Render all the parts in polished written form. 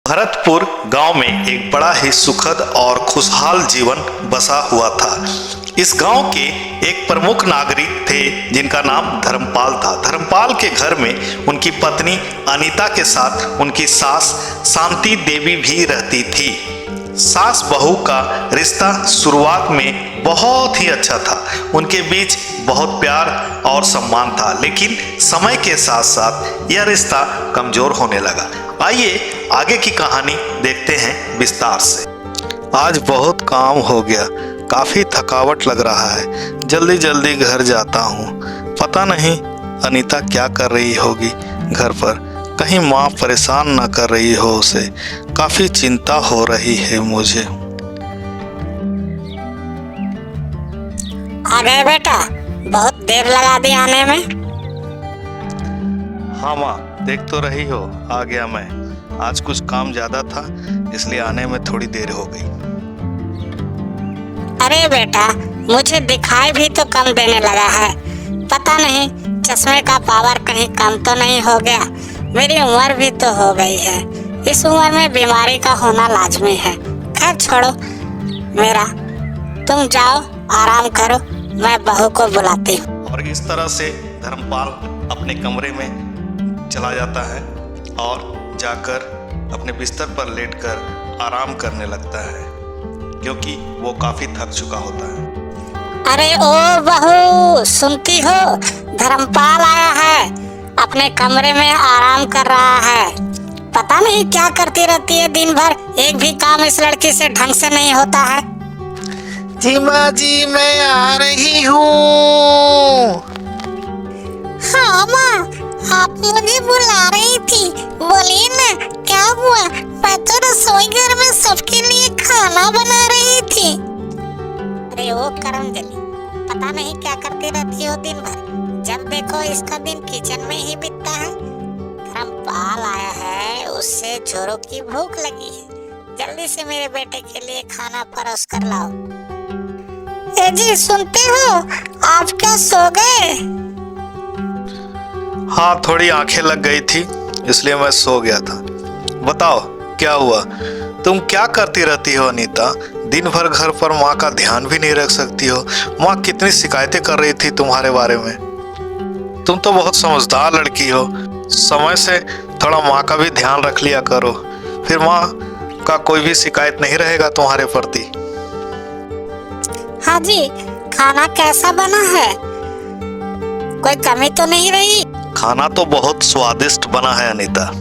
भरतपुर गांव में एक बड़ा ही सुखद और खुशहाल जीवन बसा हुआ था। इस गांव के एक प्रमुख नागरिक थे जिनका नाम धर्मपाल था। धर्मपाल के घर में उनकी पत्नी अनीता के साथ उनकी सास शांति देवी भी रहती थी। सास बहू का रिश्ता शुरुआत में बहुत ही अच्छा था। उनके बीच बहुत प्यार और सम्मान था, लेकिन समय के साथ साथ यह रिश्ता कमजोर होने लगा। आइए आगे की कहानी देखते हैं विस्तार से। आज बहुत काम हो गया, काफी थकावट लग रहा है। जल्दी जल्दी घर जाता हूँ। पता नहीं अनीता क्या कर रही होगी घर पर, कहीं माँ परेशान ना कर रही हो उसे। काफी चिंता हो रही है मुझे। आ गए बेटा, बहुत देर लगा दी आने में। हाँ माँ, देख तो रही हो आ गया मैं। आज कुछ काम ज्यादा था, इसलिए आने में थोड़ी देर हो गई। अरे बेटा, मुझे दिखाई भी तो कम देने लगा है। पता नहीं चश्मे का पावर कहीं कम तो नहीं हो गया। मेरी उम्र भी तो हो गई है। इस उम्र में बीमारी का होना लाजमी है। खैर छोड़ो मेरा, तुम जाओ आराम करो, मैं बहू को बुलाती हूँ। और इस तरह से धर्मपाल अपने कमरे में चला जाता है और जाकर अपने बिस्तर पर लेटकर आराम करने लगता है, क्योंकि वो काफी थक चुका होता है। अरे ओ बहू, सुनती हो? धर्मपाल आया है, अपने कमरे में आराम कर रहा है। पता नहीं क्या करती रहती है दिन भर। एक भी काम इस लड़की से ढंग से नहीं होता है। जी माँ जी, मैं आ रही हूँ। हाँ माँ, आप मुझे बुला रही थी। बोलिए ना, क्या हुआ? मैं तो रसोई घर में सबके लिए खाना बना रही थी। अरे ओ करमजली, पता नहीं क्या करती रहती हो दिन भर। जब देखो इसका दिन किचन में ही बीतता है। धर्मपाल आया है, उससे जोरों की भूख लगी है। जल्दी से मेरे बेटे के लिए खाना परोस कर लाओ। ए जी, सुनते हो? आप क्या सो गए? हाँ, थोड़ी आंखें लग गई थी, इसलिए मैं सो गया था। बताओ क्या हुआ? तुम क्या करती रहती हो अनीता? दिन भर घर पर माँ का ध्यान भी नहीं रख सकती हो। माँ कितनी शिकायतें कर रही थी तुम्हारे बारे में। तुम तो बहुत समझदार लड़की हो। समय से थोड़ा माँ का भी ध्यान रख लिया करो, फिर माँ का कोई भी शिकायत नहीं रहेगा तुम्हारे प्रति। हाँ जी, खाना कैसा बना है? कोई कमी तो नहीं रही? खाना तो बहुत स्वादिष्ट बना है अनीता।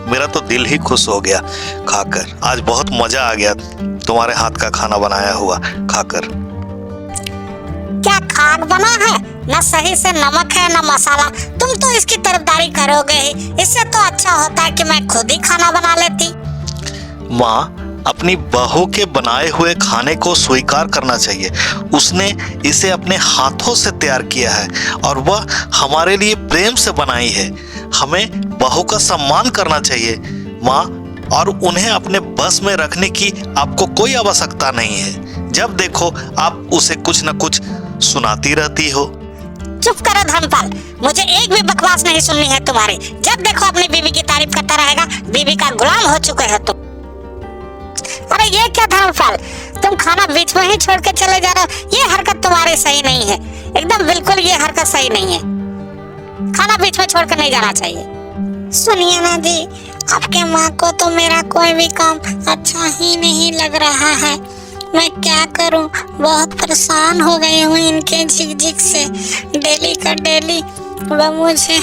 मेरा तो दिल ही खुश हो गया खाकर। आज बहुत मजा आ गया तुम्हारे हाथ का खाना बनाया हुआ खाकर। क्या खाक बना है? न सही से नमक है न मसाला। तुम तो इसकी तरफदारी करोगे ही। इससे तो अच्छा होता है कि मैं खुद ही खाना बना लेती। माँ, अपनी बहू के बनाए हुए खाने को स्वीकार करना चाहिए। उसने इसे अपने हाथों से तैयार किया है और वह हमारे लिए प्रेम से बनाई है। हमें बहू का सम्मान करना चाहिए माँ, और उन्हें अपने बस में रखने की आपको कोई आवश्यकता नहीं है। जब देखो आप उसे कुछ न कुछ सुनाती रहती हो। चुप करो धर्मपाल, मुझे एक भी बकवास नहीं सुननी है तुम्हारी। जब देखो अपनी बीवी की तारीफ करता रहेगा। बीवी का गुलाम हो चुके हो तुम। अरे ये क्या धर्मपाल, तुम खाना बीच में ही छोड़ के चले जा रहे हो। ये हरकत तुम्हारी सही नहीं है, एकदम बिल्कुल ये हरकत सही नहीं है। खाना बीच में छोड़ कर नहीं जाना चाहिए। सुनिए ना जी, आपके माँ को तो मेरा कोई भी काम अच्छा ही नहीं लग रहा है। मैं क्या करूं, बहुत परेशान हो गई हूँ इनके झिक-झिक से। डेली का डेली वह मुझे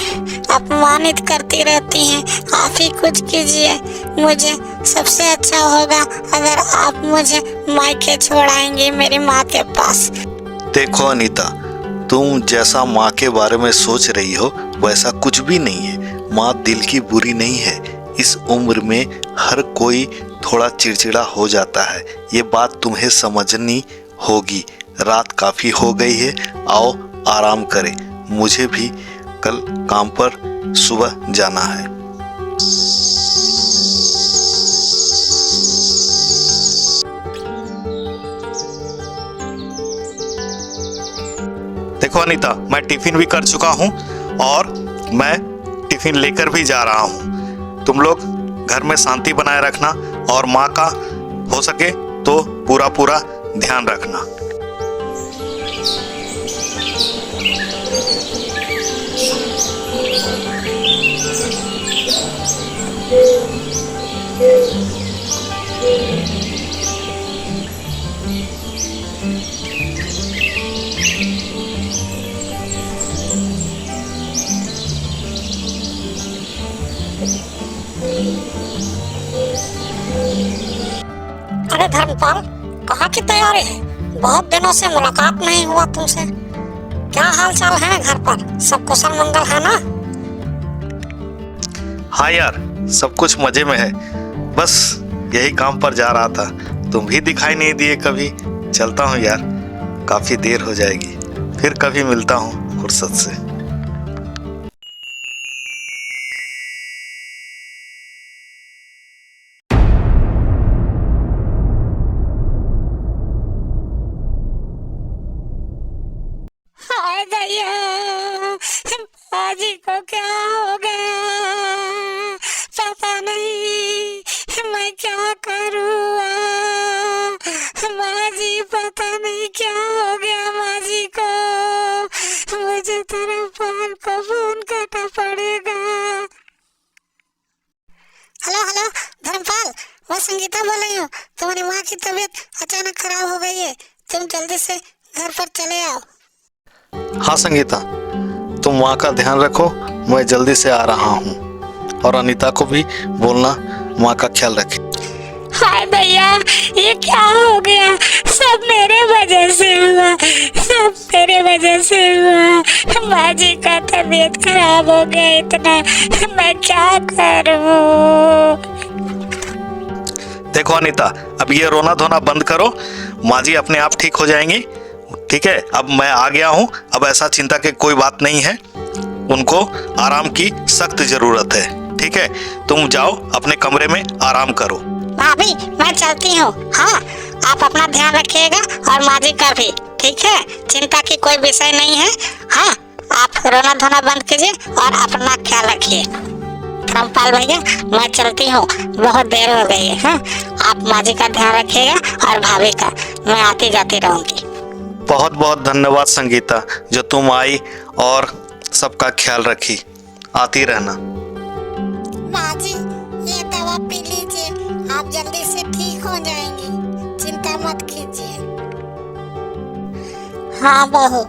अपमानित करती रहती हैं। आप ही कुछ कीजिए। मुझे सबसे अच्छा होगा अगर आप मुझे मायके छोड़ाएंगे मेरी माँ के पास। देखो अनीता, तुम जैसा माँ के बारे में सोच रही हो वैसा कुछ भी नहीं है। माँ दिल की बुरी नहीं है। इस उम्र में हर कोई थोड़ा चिड़चिड़ा हो जाता है। ये बात तुम्हें समझनी होगी। रात काफी हो गई है, आओ आराम करें। मुझे भी कल काम पर सुबह जाना है। देखो अनीता, मैं टिफिन भी कर चुका हूँ और मैं टिफिन लेकर भी जा रहा हूँ। तुम लोग घर में शांति बनाए रखना और माँ का हो सके तो पूरा पूरा ध्यान रखना। अरे धर्मपाल, कहाँ की तैयारी है? बहुत दिनों से मुलाकात नहीं हुआ तुमसे। क्या हाल चाल है घर पर? सब कुशल मंगल है ना? हाँ यार, सब कुछ मजे में है। बस यही काम पर जा रहा था, तुम भी दिखाई नहीं दिए कभी। चलता हूँ यार, काफी देर हो जाएगी। फिर कभी मिलता हूँ फुर्सत से। हाय भैया, बाजी को क्या हो गया? पता नहीं मैं क्या करूँ। माँ जी, पता नहीं क्या हो गया माँ जी को। मुझे धर्मपाल को फोन करना पड़ेगा। हेलो हेलो धर्मपाल, मैं संगीता बोल रही हूँ। तुम्हारी माँ की तबीयत अचानक खराब हो गई है, तुम जल्दी से घर पर चले आओ। हाँ संगीता, तुम माँ का ध्यान रखो, मैं जल्दी से आ रहा हूँ। और अनीता को भी बोलना माँ का ख्याल रखे। हाय भैया, ये क्या हो गया? सब मेरे वजह से हुआ, सब मेरे वजह से हुआ। माँ जी का तबीयत खराब हो गया इतना, मैं क्या करूँ? देखो अनीता, अब ये रोना धोना बंद करो। माँ जी अपने आप ठीक हो जाएंगी, ठीक है? अब मैं आ गया हूँ, अब ऐसा चिंता की कोई बात नहीं है। उनको आराम की सख्त जरूरत है, ठीक है? तुम जाओ अपने कमरे में आराम करो। भाभी, मैं चलती हूँ। हाँ, आप अपना ध्यान रखिएगा और माँ जी का भी, ठीक है? चिंता की कोई विषय नहीं है। हाँ, आप रोना धोना बंद कीजिए और अपना ख्याल रखिए। धर्मपाल भैया, मैं चलती हूँ, बहुत देर हो गई है। हाँ, आप माँ जी का ध्यान रखिएगा और भाभी का। मैं आती जाती रहूंगी। बहुत बहुत धन्यवाद संगीता, जो तुम आई और सबका ख्याल रखी। आती रहना। माँ जी, ये दवा पी लीजिए, आप जल्दी से ठीक हो जाएंगी, चिंता मत कीजिए। हाँ बहू,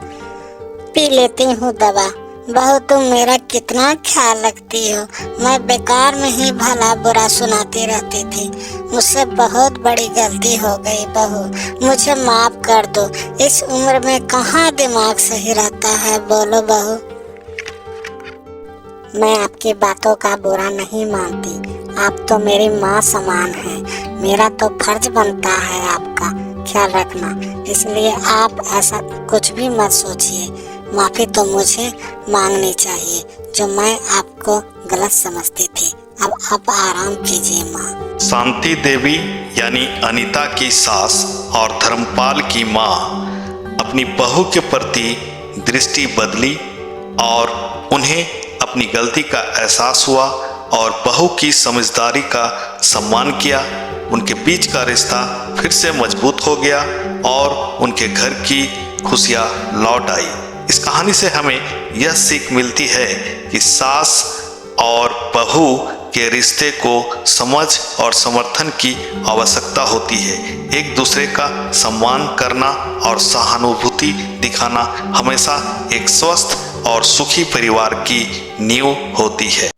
पी लेती हूँ दवा। बहू, तुम मेरा कितना ख्याल रखती हो। मैं बेकार में ही भला बुरा सुनाती रहती थी। मुझसे बहुत बड़ी गलती हो गई बहू, मुझे माफ कर दो। इस उम्र में कहाँ दिमाग सही रहता है, बोलो बहू। मैं आपकी बातों का बुरा नहीं मानती, आप तो मेरी माँ समान हैं। मेरा तो फर्ज बनता है आपका ख्याल रखना, इसलिए आप ऐसा कुछ भी मत सोचिए। माफी तो मुझे मांगनी चाहिए, जो मैं आपको गलत समझती थी। अब आप आराम कीजिए माँ। शांति देवी यानी अनीता की सास और धर्मपाल की माँ अपनी बहू के प्रति दृष्टि बदली और उन्हें अपनी गलती का एहसास हुआ और बहू की समझदारी का सम्मान किया। उनके बीच का रिश्ता फिर से मजबूत हो गया और उनके घर की खुशियाँ लौट आई। इस कहानी से हमें यह सीख मिलती है कि सास और बहू के रिश्ते को समझ और समर्थन की आवश्यकता होती है। एक दूसरे का सम्मान करना और सहानुभूति दिखाना हमेशा एक स्वस्थ और सुखी परिवार की नींव होती है।